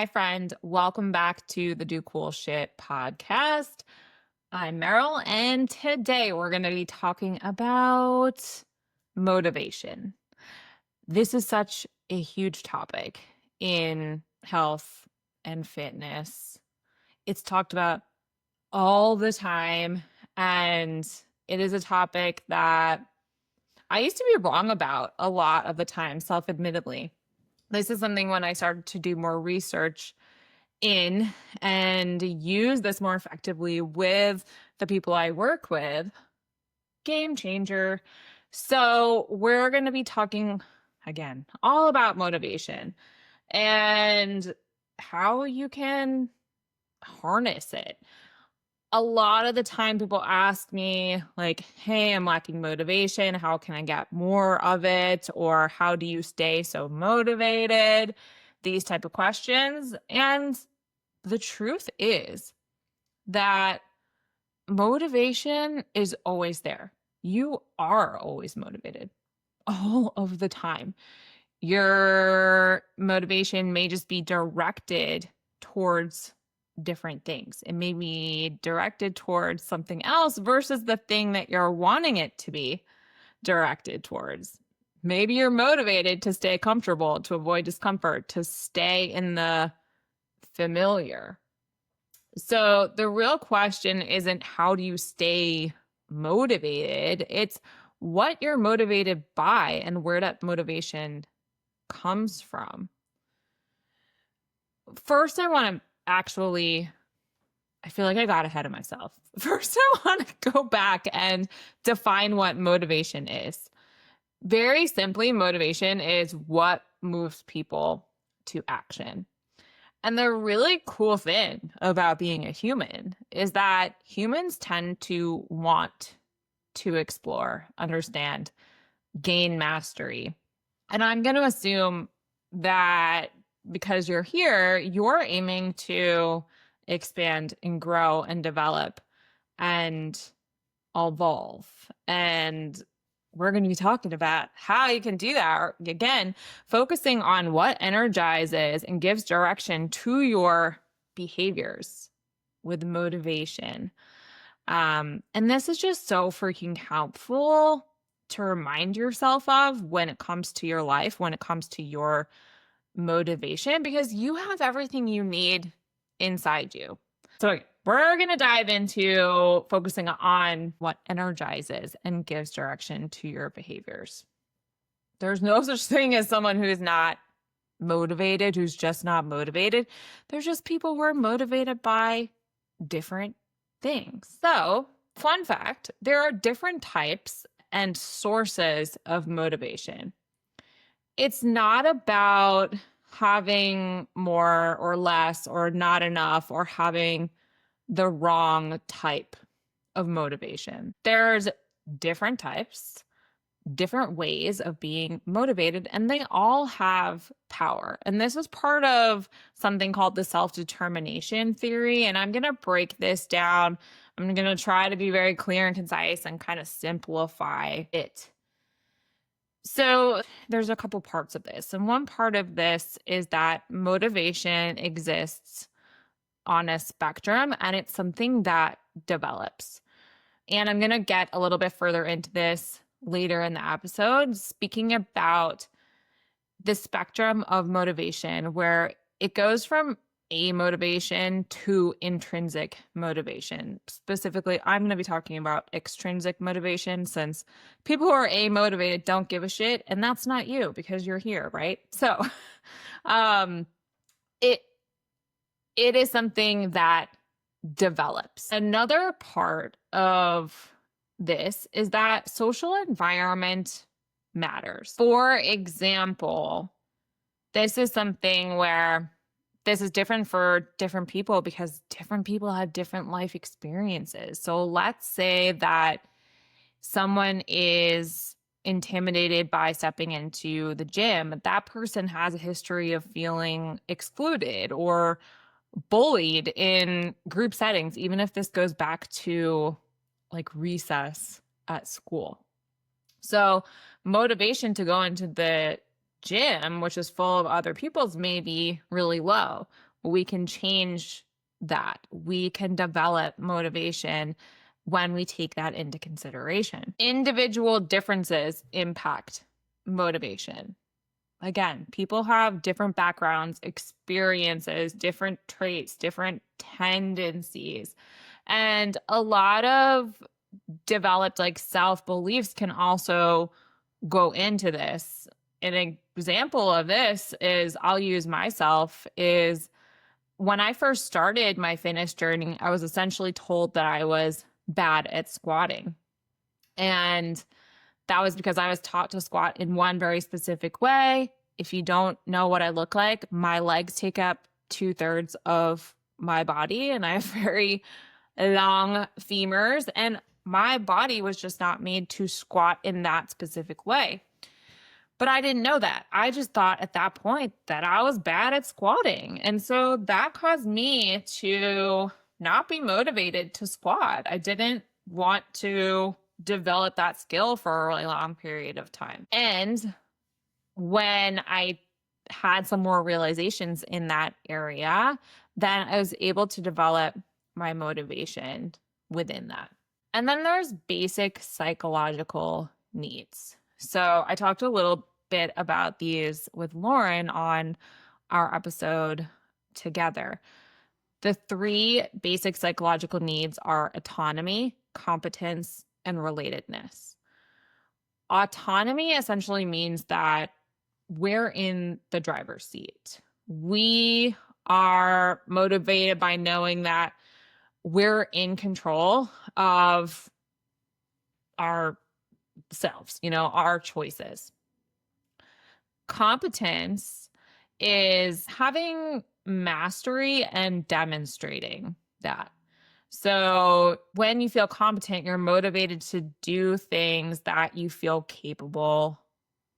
Hi, friend. Welcome back to the Do Cool Shit podcast. I'm Meryl, and today we're going to be talking about motivation. This is such a huge topic in health and fitness. It's talked about all the time, and it is a topic that I used to be wrong about a lot of the time, self-admittedly. This is something when I started to do more research in and use this more effectively with the people I work with. Game changer. So we're going to be talking again all about motivation and how you can harness it. A lot of the time people ask me like, hey, I'm lacking motivation. How can I get more of it? Or how do you stay so motivated? These type of questions. And the truth is that motivation is always there. You are always motivated all of the time. Your motivation may just be directed towards different things. It may be directed towards something else versus the thing that you're wanting it to be directed towards. Maybe you're motivated to stay comfortable, to avoid discomfort, to stay in the familiar. So the real question isn't how do you stay motivated? It's what you're motivated by and where that motivation comes from. First, I feel like I got ahead of myself. First, I want to go back and define what motivation is. Very simply, motivation is what moves people to action. And the really cool thing about being a human is that humans tend to want to explore, understand, gain mastery. And I'm going to assume that because you're here, you're aiming to expand and grow and develop and evolve. And we're going to be talking about how you can do that. Again, focusing on what energizes and gives direction to your behaviors with motivation. And this is just so freaking helpful to remind yourself of when it comes to your life, when it comes to your motivation, because you have everything you need inside you. So we're going to dive into focusing on what energizes and gives direction to your behaviors. There's no such thing as someone who is not motivated, who's just not motivated. There's just people who are motivated by different things. So, fun fact, there are different types and sources of motivation. It's not about having more or less or not enough or having the wrong type of motivation. There's different types, different ways of being motivated, and they all have power. And this is part of something called the self-determination theory. And I'm going to break this down. I'm going to try to be very clear and concise and kind of simplify it. So there's a couple parts of this. And one part of this is that motivation exists on a spectrum and it's something that develops. And I'm going to get a little bit further into this later in the episode, speaking about the spectrum of motivation where it goes from a motivation to intrinsic motivation. Specifically, I'm going to be talking about extrinsic motivation since people who are motivated don't give a shit, and that's not you because you're here, right? So it is something that develops. Another part of this is that social environment matters. For example, this is something where this is different for different people because different people have different life experiences. So let's say that someone is intimidated by stepping into the gym. That person has a history of feeling excluded or bullied in group settings, even if this goes back to like recess at school. So motivation to go into the gym, which is full of other people's, may be really low. we can change that. We can develop motivation when we take that into consideration. Individual differences impact motivation. Again, people have different backgrounds, experiences, different traits, different tendencies. And a lot of developed like self-beliefs can also go into this. An example of this is, I'll use myself, is when I first started my fitness journey, I was essentially told that I was bad at squatting. And that was because I was taught to squat in one very specific way. If you don't know what I look like, my legs take up 2/3 of my body, and I have very long femurs, and my body was just not made to squat in that specific way. But I didn't know that. I just thought at that point that I was bad at squatting. And so that caused me to not be motivated to squat. I didn't want to develop that skill for a really long period of time. And when I had some more realizations in that area, then I was able to develop my motivation within that. And then there's basic psychological needs. So I talked a little bit about these with Lauren on our episode together. The 3 basic psychological needs are autonomy, competence, and relatedness. Autonomy essentially means that we're in the driver's seat. We are motivated by knowing that we're in control of ourselves, our choices. Competence is having mastery and demonstrating that. So when you feel competent, you're motivated to do things that you feel capable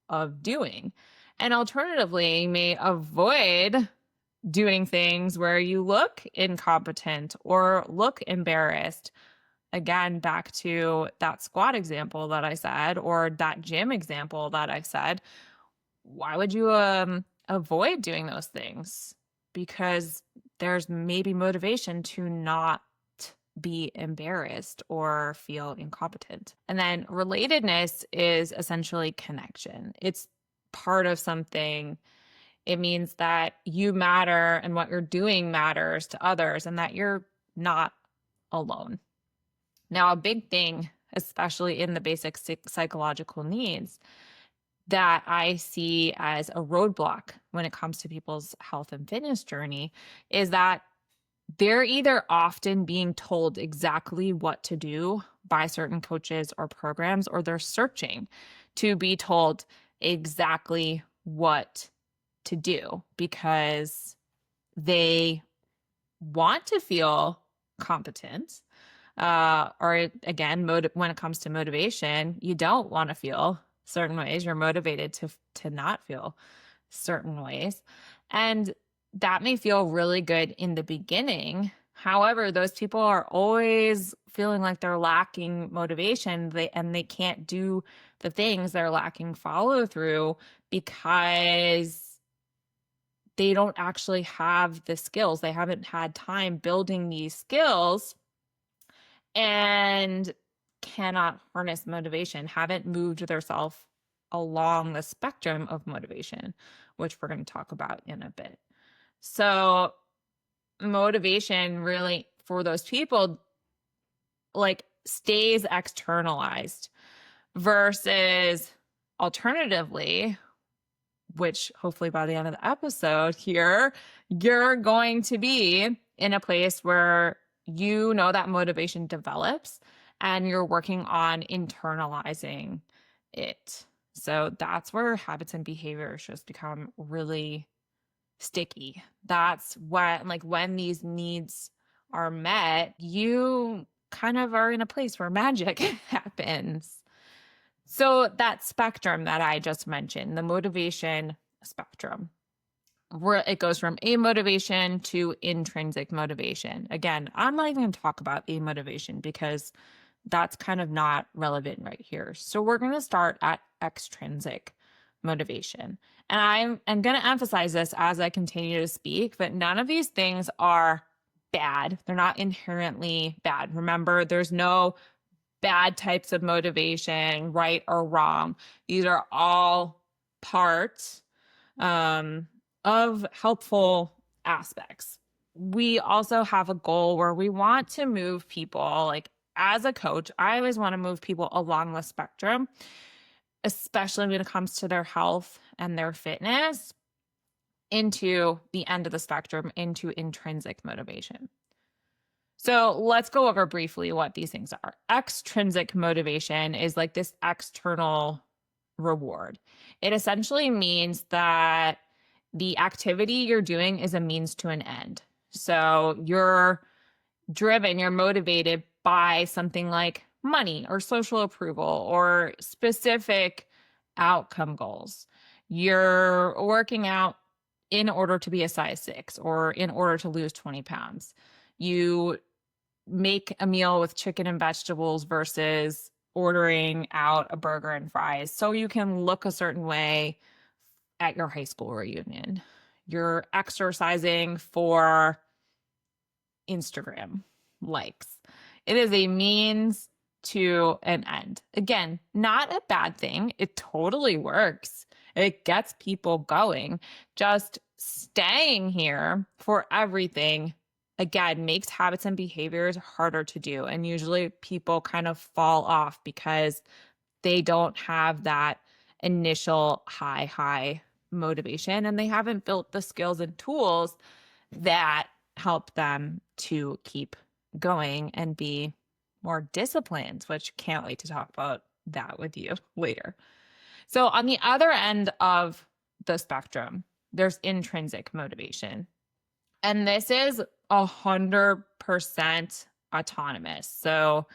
of doing. And alternatively, you may avoid doing things where you look incompetent or look embarrassed. Again, back to that squat example that I said, or that gym example that I said. Why would you avoid doing those things? Because there's maybe motivation to not be embarrassed or feel incompetent. And then relatedness is essentially connection. It's part of something. It means that you matter and what you're doing matters to others, and that you're not alone. Now, a big thing, especially in the basic psychological needs, that I see as a roadblock when it comes to people's health and fitness journey is that they're either often being told exactly what to do by certain coaches or programs, or they're searching to be told exactly what to do because they want to feel competent. Or again, when it comes to motivation, you don't want to feel certain ways. You're motivated to not feel certain ways. And that may feel really good in the beginning. However, those people are always feeling like they're lacking motivation, and they can't do the things. They're lacking follow through because they don't actually have the skills. They haven't had time building these skills and cannot harness motivation, haven't moved themselves along the spectrum of motivation, which we're going to talk about in a bit. So motivation really for those people stays externalized versus alternatively, which hopefully by the end of the episode here, you're going to be in a place where you know that motivation develops and you're working on internalizing it. So that's where habits and behaviors just become really sticky. That's when these needs are met, you kind of are in a place where magic happens. So that spectrum that I just mentioned, the motivation spectrum, where it goes from amotivation to intrinsic motivation. Again, I'm not even going to talk about amotivation because that's kind of not relevant right here. So we're going to start at extrinsic motivation. And I'm going to emphasize this as I continue to speak, but none of these things are bad. They're not inherently bad. Remember, there's no bad types of motivation, right or wrong. These are all parts of helpful aspects. We also have a goal where we want to move people, like as a coach, I always want to move people along the spectrum, especially when it comes to their health and their fitness, into the end of the spectrum, into intrinsic motivation. So let's go over briefly what these things are. Extrinsic motivation is like this external reward. It essentially means that the activity you're doing is a means to an end. So you're driven, you're motivated by something like money or social approval or specific outcome goals. You're working out in order to be a size 6 or in order to lose 20 pounds. You make a meal with chicken and vegetables versus ordering out a burger and fries so you can look a certain way at your high school reunion. You're exercising for Instagram likes. It is a means to an end. Again, not a bad thing. It totally works. It gets people going. Just staying here for everything, again, makes habits and behaviors harder to do. And usually people kind of fall off because they don't have that initial high motivation and they haven't built the skills and tools that help them to keep going and be more disciplined, which can't wait to talk about that with you later. So on the other end of the spectrum, there's intrinsic motivation. And this is 100% autonomous. So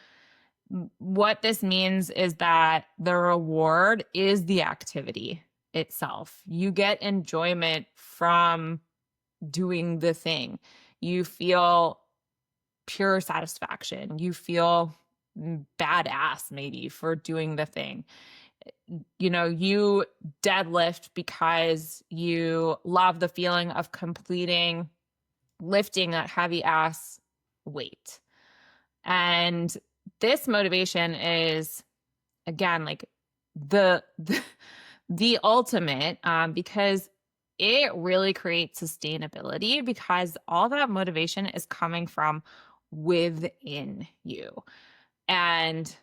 what this means is that the reward is the activity itself. You get enjoyment from doing the thing. You feel pure satisfaction. You feel badass maybe for doing the thing. You know, you deadlift because you love the feeling of completing lifting that heavy ass weight. And this motivation is, again, like the ultimate, because it really creates sustainability because all that motivation is coming from within you. And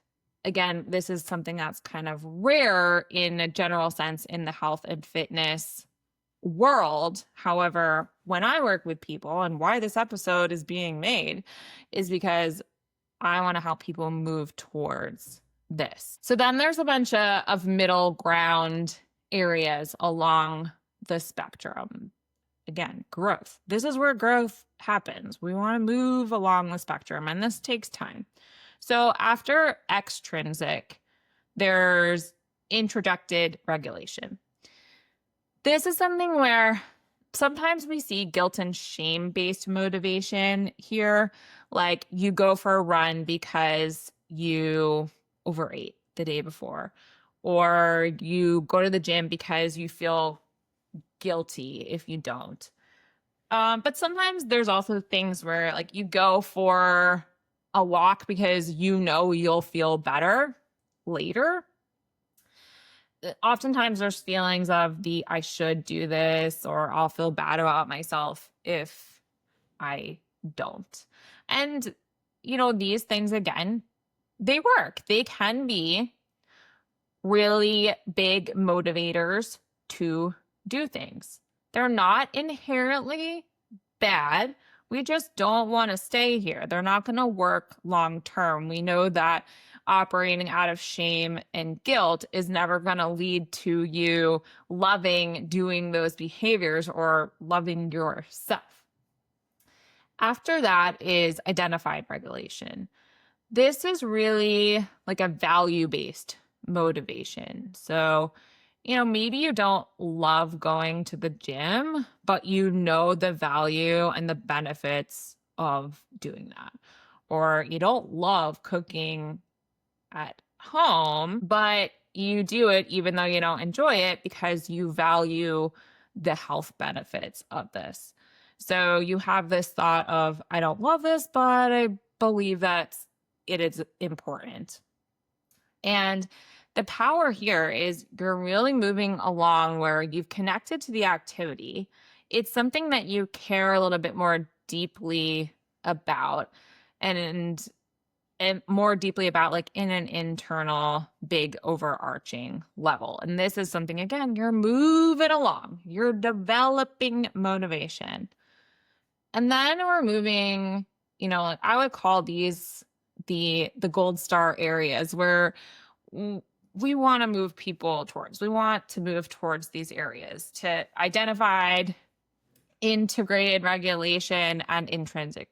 again, this is something that's kind of rare in a general sense in the health and fitness world. However, when I work with people, and why this episode is being made is because I want to help people move towards this. So then there's a bunch of middle ground areas along the spectrum. Again, growth. This is where growth happens. We want to move along the spectrum, and this takes time. So after extrinsic, there's introduced regulation. This is something where sometimes we see guilt and shame-based motivation here. Like you go for a run because you overate the day before, or you go to the gym because you feel guilty if you don't. But sometimes there's also things where like you go for a walk because you know you'll feel better later. Oftentimes there's feelings of the I should do this, or I'll feel bad about myself if I don't. And, you know, these things, again, they work. They can be really big motivators to do things. They're not inherently bad. We just don't want to stay here. They're not going to work long term. We know that operating out of shame and guilt is never going to lead to you loving doing those behaviors or loving yourself. After that is identified regulation. This is really like a value-based motivation. So, you know, maybe you don't love going to the gym, but you know the value and the benefits of doing that. Or you don't love cooking at home, but you do it even though you don't enjoy it because you value the health benefits of this. So you have this thought of, I don't love this, but I believe that it is important. And the power here is you're really moving along where you've connected to the activity. It's something that you care a little bit more deeply about and more deeply about, like in an internal, big overarching level. And this is something, again, you're moving along, you're developing motivation. And then we're moving, I would call these the gold star areas where we want to move people towards. We want to move towards these areas to identified, integrated regulation, and intrinsic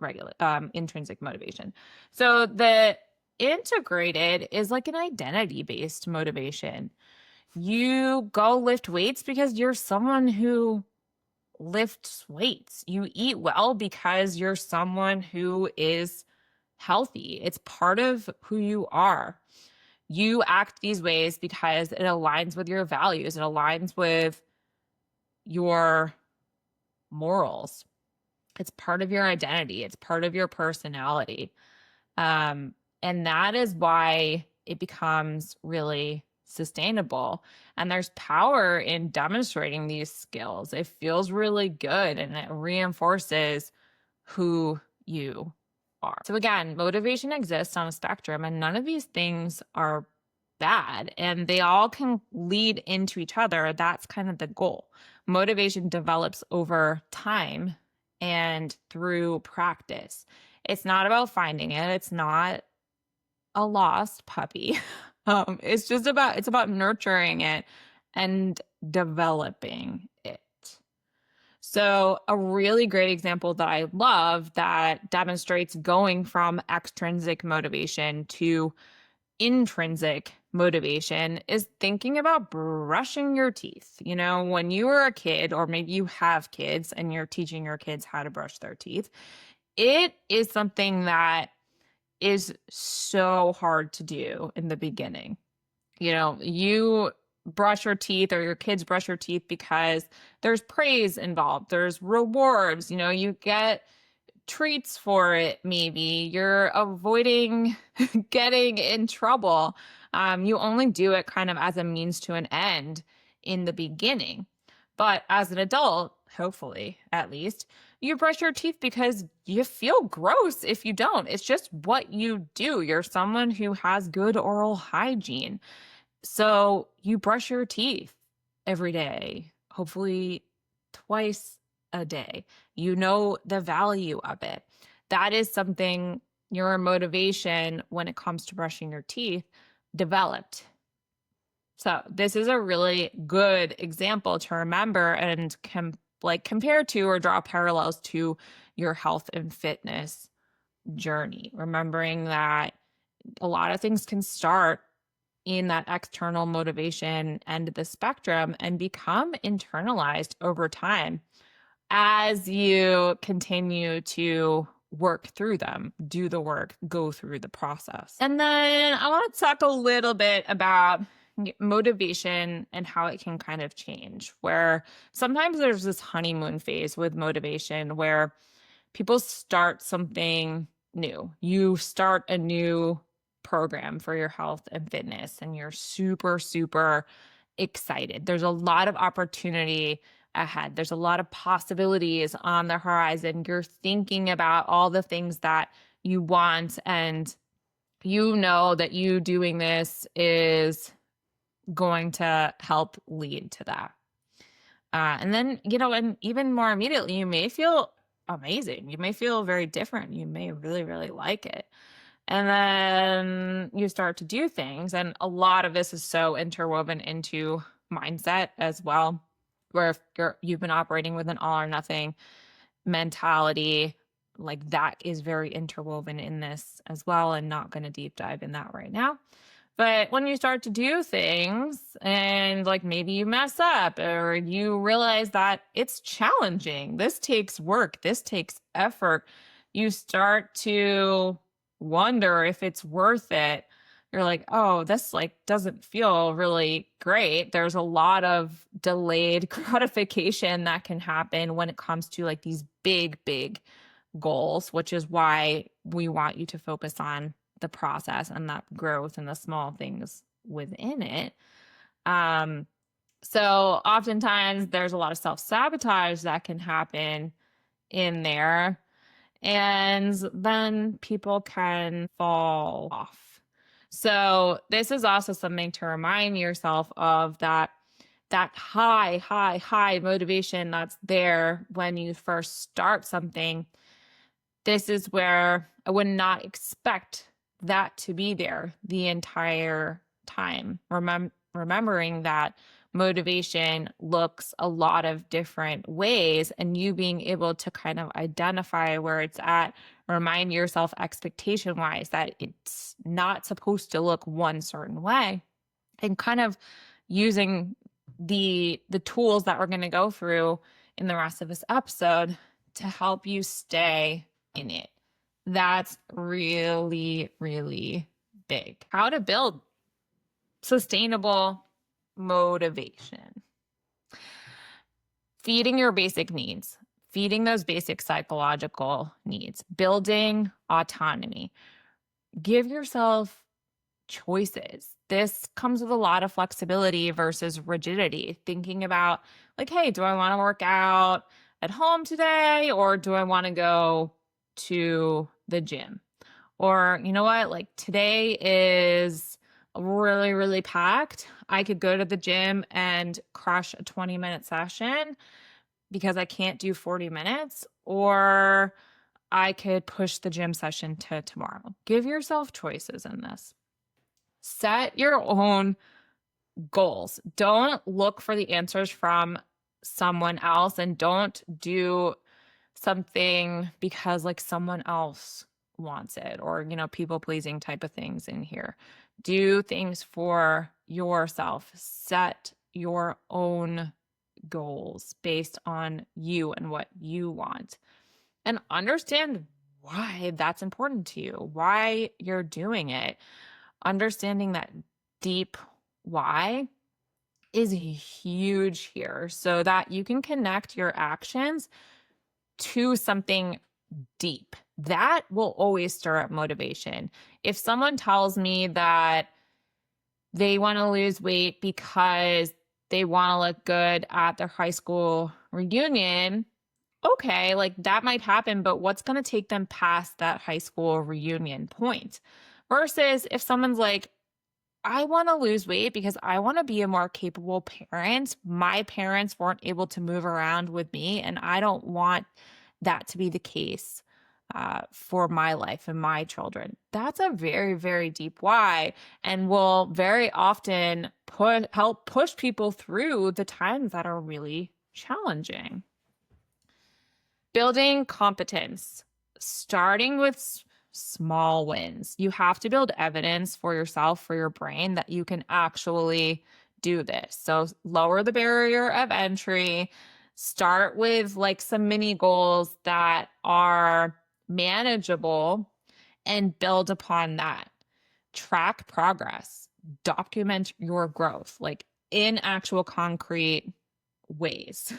motivation. So the integrated is like an identity-based motivation. You go lift weights because you're someone who lifts weights. You eat well because you're someone who is healthy. It's part of who you are. You act these ways because it aligns with your values. It aligns with your morals. It's part of your identity. It's part of your personality. And that is why it becomes really sustainable. And there's power in demonstrating these skills. It feels really good and it reinforces who you are. So again, motivation exists on a spectrum, and none of these things are bad, and they all can lead into each other. That's kind of the goal. Motivation develops over time and through practice. It's not about finding it. It's not a lost puppy. It's about nurturing it and developing it. So a really great example that I love that demonstrates going from extrinsic motivation to intrinsic motivation is thinking about brushing your teeth. When you were a kid, or maybe you have kids and you're teaching your kids how to brush their teeth, it is something that is so hard to do in the beginning. You brush your teeth, or your kids brush your teeth, because there's praise involved. There's rewards. You get treats for it. Maybe you're avoiding getting in trouble. You only do it kind of as a means to an end in the beginning. But as an adult, hopefully at least, you brush your teeth because you feel gross if you don't. It's just what you do. You're someone who has good oral hygiene. So you brush your teeth every day, hopefully twice a day. You know the value of it. That is something your motivation when it comes to brushing your teeth developed. So this is a really good example to remember and compare to or draw parallels to your health and fitness journey. Remembering that a lot of things can start in that external motivation end of the spectrum and become internalized over time as you continue to work through them, do the work, go through the process. And then I want to talk a little bit about motivation and how it can kind of change, where sometimes there's this honeymoon phase with motivation where people start something new. You start a new program for your health and fitness, and you're super, super excited. There's a lot of opportunity ahead. There's a lot of possibilities on the horizon. You're thinking about all the things that you want, and you know that you doing this is going to help lead to that. And then, and even more immediately, you may feel amazing. You may feel very different. You may really, really like it. And then you start to do things. And a lot of this is so interwoven into mindset as well, where if you've been operating with an all or nothing mentality, like that is very interwoven in this as well, and not going to deep dive in that right now. But when you start to do things and maybe you mess up, or you realize that it's challenging, this takes work, this takes effort, you start to wonder if it's worth it you're like, oh, this like doesn't feel really great. There's a lot of delayed gratification that can happen when it comes to like these big goals, which is why we want you to focus on the process and that growth and the small things within it. So oftentimes there's a lot of self-sabotage that can happen in there, and then people can fall off. So this is also something to remind yourself of, that high motivation that's there when you first start something. This is where I would not expect that to be there the entire time. Remembering that motivation looks a lot of different ways, and you being able to kind of identify where it's at, remind yourself expectation wise that it's not supposed to look one certain way, and kind of using the tools that we're going to go through in the rest of this episode to help you stay in it. That's really, really big. How to build sustainable motivation. Feeding your basic needs, feeding those basic psychological needs, building autonomy. Give yourself choices. This comes with a lot of flexibility versus rigidity. Thinking about like, hey, do I want to work out at home today, or do I want to go to the gym? Or you know what, like today is really, really packed. I could go to the gym and crush a 20-minute session because I can't do 40 minutes, or I could push the gym session to tomorrow. Give yourself choices in this. Set your own goals. Don't look for the answers from someone else, and don't do something because like someone else wants it, or people pleasing type of things in here. Do things for yourself. Set your own goals based on you and what you want, and understand why that's important to you, why you're doing it. Understanding that deep why is huge here, so that you can connect your actions to something deep. That will always stir up motivation. If someone tells me that they want to lose weight because they want to look good at their high school reunion, okay, like that might happen, but what's going to take them past that high school reunion point? Versus if someone's like, I want to lose weight because I want to be a more capable parent. My parents weren't able to move around with me, and I don't want that to be the case for my life and my children. That's a very, very deep why, and will very often help push people through the times that are really challenging. Building competence, starting with small wins. You have to build evidence for yourself, for your brain, that you can actually do this. So lower the barrier of entry. Start with like some mini goals that are manageable and build upon that. Track progress. Document your growth, like in actual concrete ways.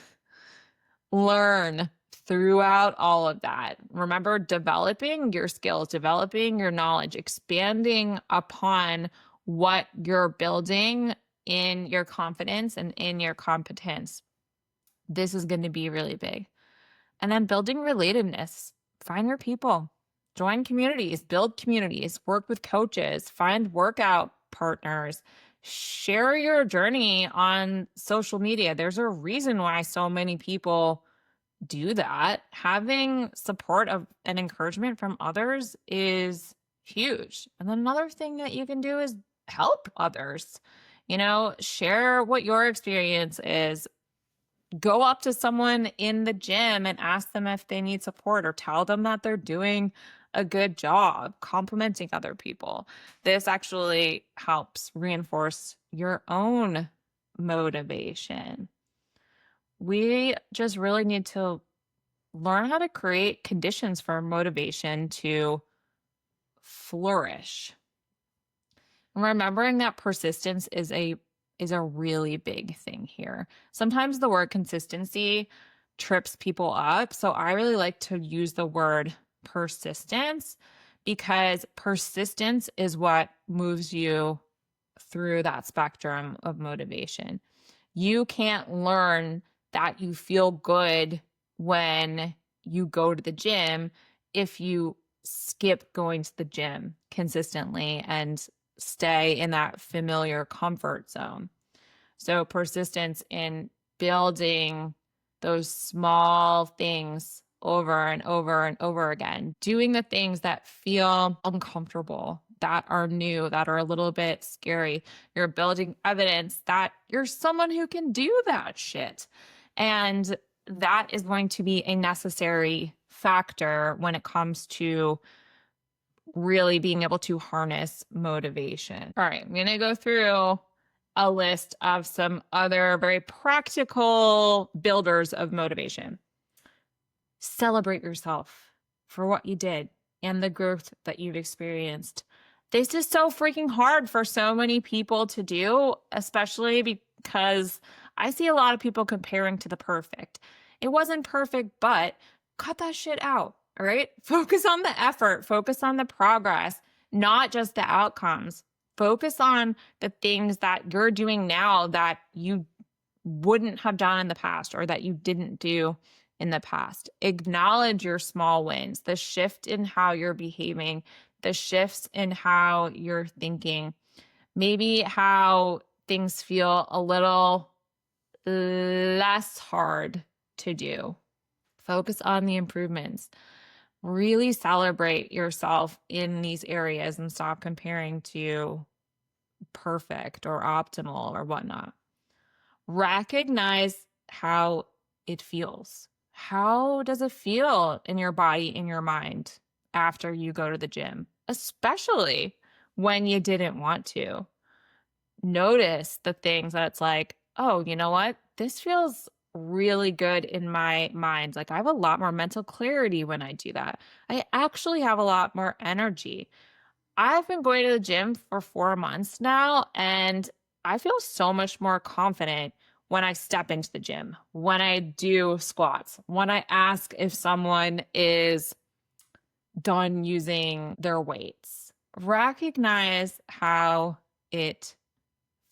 Learn throughout all of that. Remember, developing your skills, developing your knowledge, expanding upon what you're building in your confidence and in your competence. This is going to be really big. And then building relatedness. Find your people, join communities, build communities, work with coaches, find workout partners, share your journey on social media. There's a reason why so many people do that. Having support of and encouragement from others is huge. And then another thing that you can do is help others. Share what your experience is. Go up to someone in the gym and ask them if they need support, or tell them that they're doing a good job complimenting other people. This actually helps reinforce your own motivation. We just really need to learn how to create conditions for motivation to flourish. Remembering that persistence is a really big thing here. Sometimes the word consistency trips people up. So I really like to use the word persistence because persistence is what moves you through that spectrum of motivation. You can't learn that you feel good when you go to the gym if you skip going to the gym consistently and stay in that familiar comfort zone. So persistence in building those small things over and over and over again, doing the things that feel uncomfortable, that are new, that are a little bit scary. You're building evidence that you're someone who can do that shit. And that is going to be a necessary factor when it comes to really being able to harness motivation. All right, I'm going to go through a list of some other very practical builders of motivation. Celebrate yourself for what you did and the growth that you've experienced. This is so freaking hard for so many people to do, especially because I see a lot of people comparing to the perfect. It wasn't perfect, but cut that shit out. All right. Focus on the effort, focus on the progress, not just the outcomes. Focus on the things that you're doing now that you wouldn't have done in the past or that you didn't do in the past. Acknowledge your small wins, the shift in how you're behaving, the shifts in how you're thinking, maybe how things feel a little less hard to do. Focus on the improvements. Really celebrate yourself in these areas and stop comparing to perfect or optimal or whatnot. Recognize how it feels. How does it feel in your body, in your mind after you go to the gym, especially when you didn't want to? Notice the things that it's like, oh, you know what? This feels really good in my mind. Like I have a lot more mental clarity when I do that. I actually have a lot more energy. I've been going to the gym for 4 months now, and I feel so much more confident when I step into the gym, when I do squats, when I ask if someone is done using their weights. Recognize how it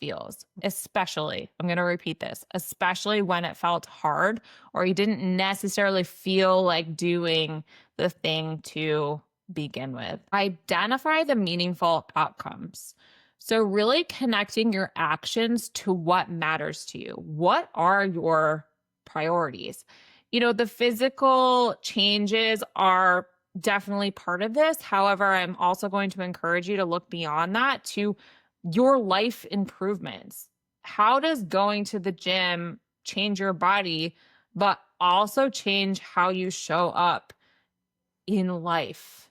feels, especially, I'm going to repeat this, especially when it felt hard or you didn't necessarily feel like doing the thing to begin with. Identify the meaningful outcomes. So really connecting your actions to what matters to you. What are your priorities? You know, the physical changes are definitely part of this. However, I'm also going to encourage you to look beyond that to your life improvements. How does going to the gym change your body, but also change how you show up in life,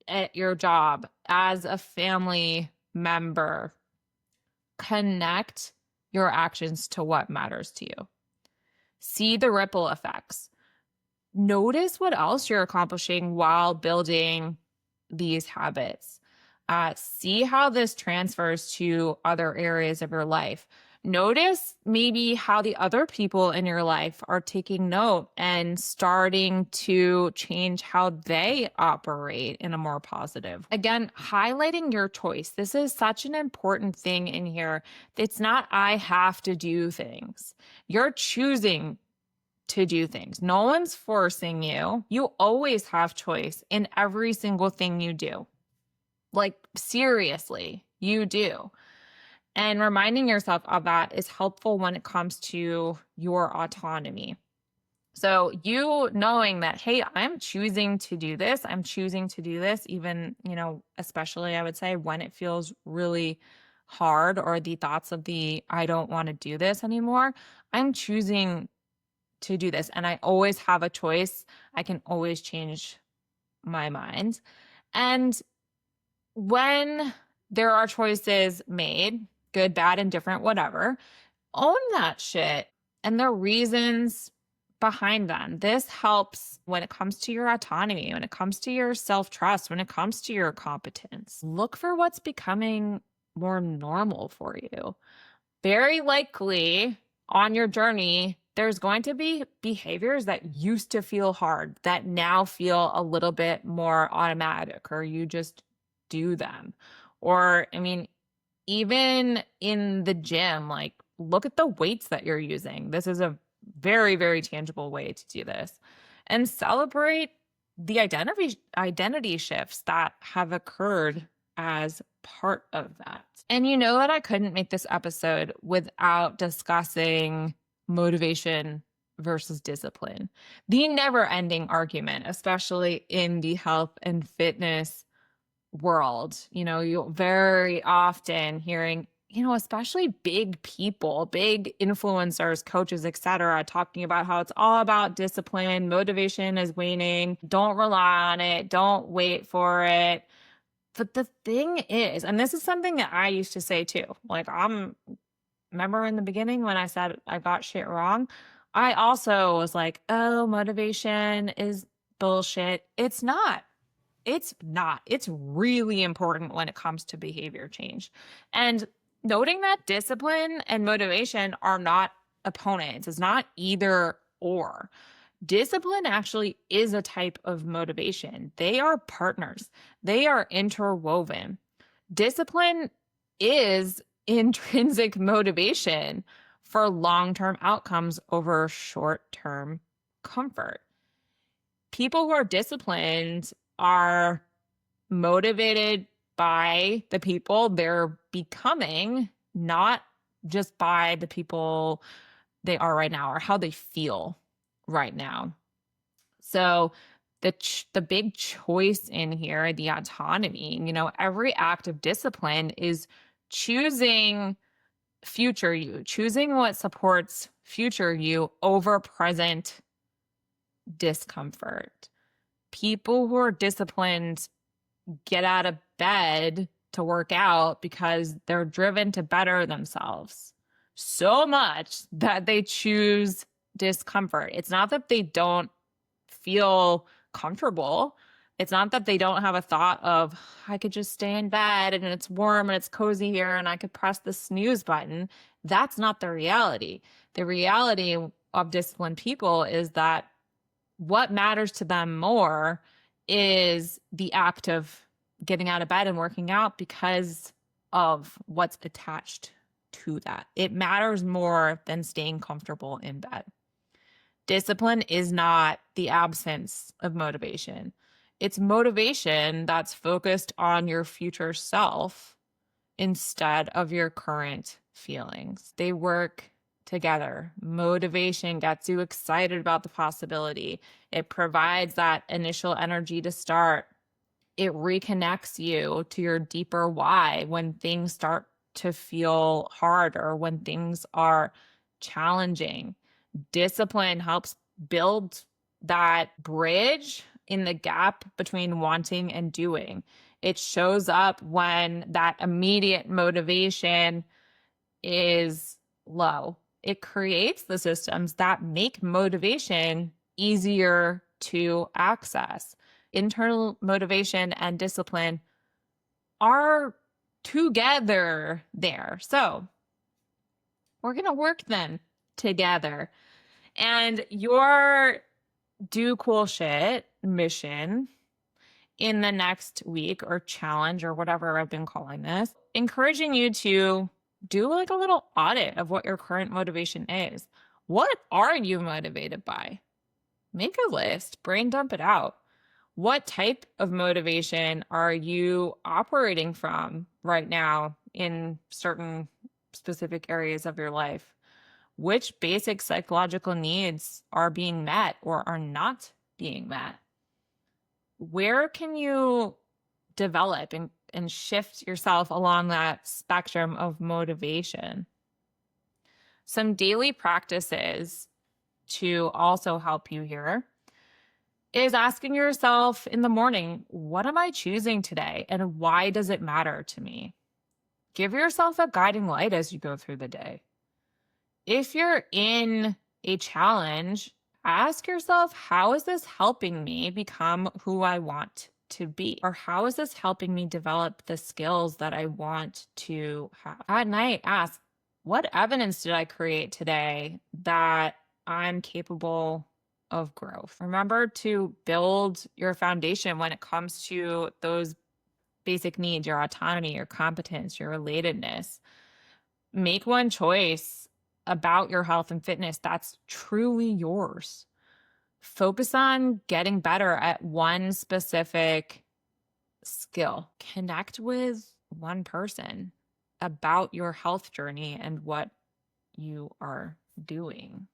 at your job, as a family member? Connect your actions to what matters to you. See the ripple effects. Notice what else you're accomplishing while building these habits. See how this transfers to other areas of your life. Notice maybe how the other people in your life are taking note and starting to change how they operate in a more positive. Again, highlighting your choice. This is such an important thing in here. It's not, I have to do things. You're choosing to do things. No one's forcing you. You always have choice in every single thing you do. Like, seriously, you do. And reminding yourself of that is helpful when it comes to your autonomy. So you knowing that, hey, I'm choosing to do this. I'm choosing to do this, even, especially I would say when it feels really hard or the thoughts of I don't want to do this anymore. I'm choosing to do this. And I always have a choice. I can always change my mind. And when there are choices made, good, bad, indifferent, whatever, own that shit and the reasons behind them. This helps when it comes to your autonomy, when it comes to your self-trust, when it comes to your competence. Look for what's becoming more normal for you. Very likely on your journey, there's going to be behaviors that used to feel hard that now feel a little bit more automatic, or you just do them. Or, I mean, even in the gym, like look at the weights that you're using. This is a very, very tangible way to do this. And celebrate the identity shifts that have occurred as part of that. And you know that I couldn't make this episode without discussing motivation versus discipline. The never-ending argument, especially in the health and fitness world. You'll very often hearing, especially big people, big influencers, coaches, etc., talking about how it's all about discipline, motivation is waning, don't rely on it, don't wait for it. But the thing is, and this is something that I used to say too, like remember in the beginning when I said I got shit wrong, I also was like, oh, motivation is bullshit. It's not. It's not. It's really important when it comes to behavior change. And noting that discipline and motivation are not opponents. It's not either or. Discipline actually is a type of motivation. They are partners. They are interwoven. Discipline is intrinsic motivation for long-term outcomes over short-term comfort. People who are disciplined are motivated by the people they're becoming, not just by the people they are right now or how they feel right now. So the big choice in here, the autonomy, every act of discipline is choosing future you, choosing what supports future you over present discomfort. People who are disciplined get out of bed to work out because they're driven to better themselves so much that they choose discomfort. It's not that they don't feel comfortable. It's not that they don't have a thought of, I could just stay in bed and it's warm and it's cozy here and I could press the snooze button. That's not the reality. The reality of disciplined people is that what matters to them more is the act of getting out of bed and working out because of what's attached to that. It matters more than staying comfortable in bed. Discipline is not the absence of motivation. It's motivation that's focused on your future self instead of your current feelings. They work together. Motivation gets you excited about the possibility. It provides that initial energy to start. It reconnects you to your deeper why when things start to feel hard or when things are challenging. Discipline helps build that bridge in the gap between wanting and doing. It shows up when that immediate motivation is low. It creates the systems that make motivation easier to access. Internal motivation and discipline are together there. So we're going to work them together. And your do cool shit mission in the next week or challenge or whatever I've been calling this, encouraging you to do like a little audit of what your current motivation is. What are you motivated by? Make a list, brain dump it out. What type of motivation are you operating from right now in certain specific areas of your life? Which basic psychological needs are being met or are not being met? Where can you develop and shift yourself along that spectrum of motivation? Some daily practices to also help you here is asking yourself in the morning, what am I choosing today and why does it matter to me? Give yourself a guiding light as you go through the day. If you're in a challenge, ask yourself, how is this helping me become who I want to be? Or how is this helping me develop the skills that I want to have? At night, ask, what evidence did I create today that I'm capable of growth? Remember to build your foundation when it comes to those basic needs, your autonomy, your competence, your relatedness. Make one choice about your health and fitness that's truly yours. Focus on getting better at one specific skill. Connect with one person about your health journey and what you are doing.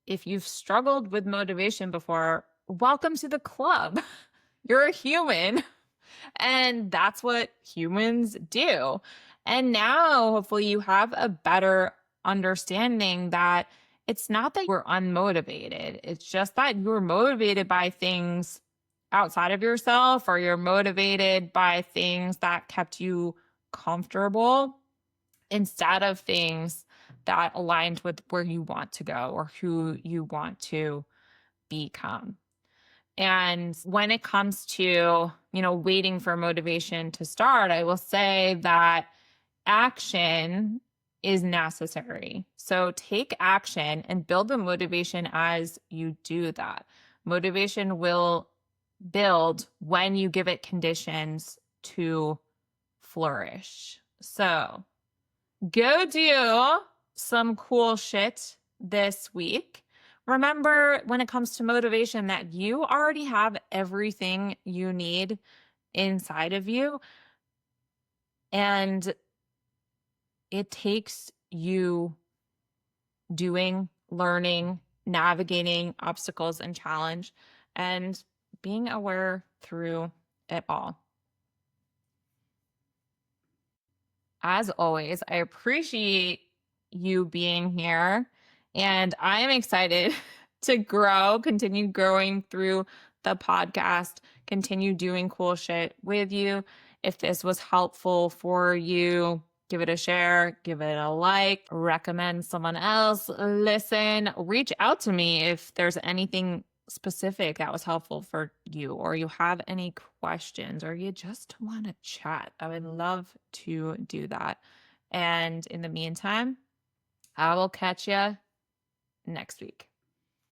If you've struggled with motivation before, welcome to the club. You're a human, and that's what humans do. And now, hopefully, you have a better understanding that it's not that you're unmotivated. It's just that you're motivated by things outside of yourself, or you're motivated by things that kept you comfortable instead of things that aligned with where you want to go or who you want to become. And when it comes to, waiting for motivation to start, I will say that action is necessary. So take action and build the motivation as you do that. Motivation will build when you give it conditions to flourish. So go do some cool shit this week. Remember, when it comes to motivation, that you already have everything you need inside of you. And it takes you doing, learning, navigating obstacles and challenge, and being aware through it all. As always, I appreciate you being here, and I am excited to continue growing through the podcast, continue doing cool shit with you. If this was helpful for you, give it a share, give it a like, recommend someone else listen, reach out to me if there's anything specific that was helpful for you, or you have any questions, or you just want to chat. I would love to do that. And in the meantime, I will catch you next week.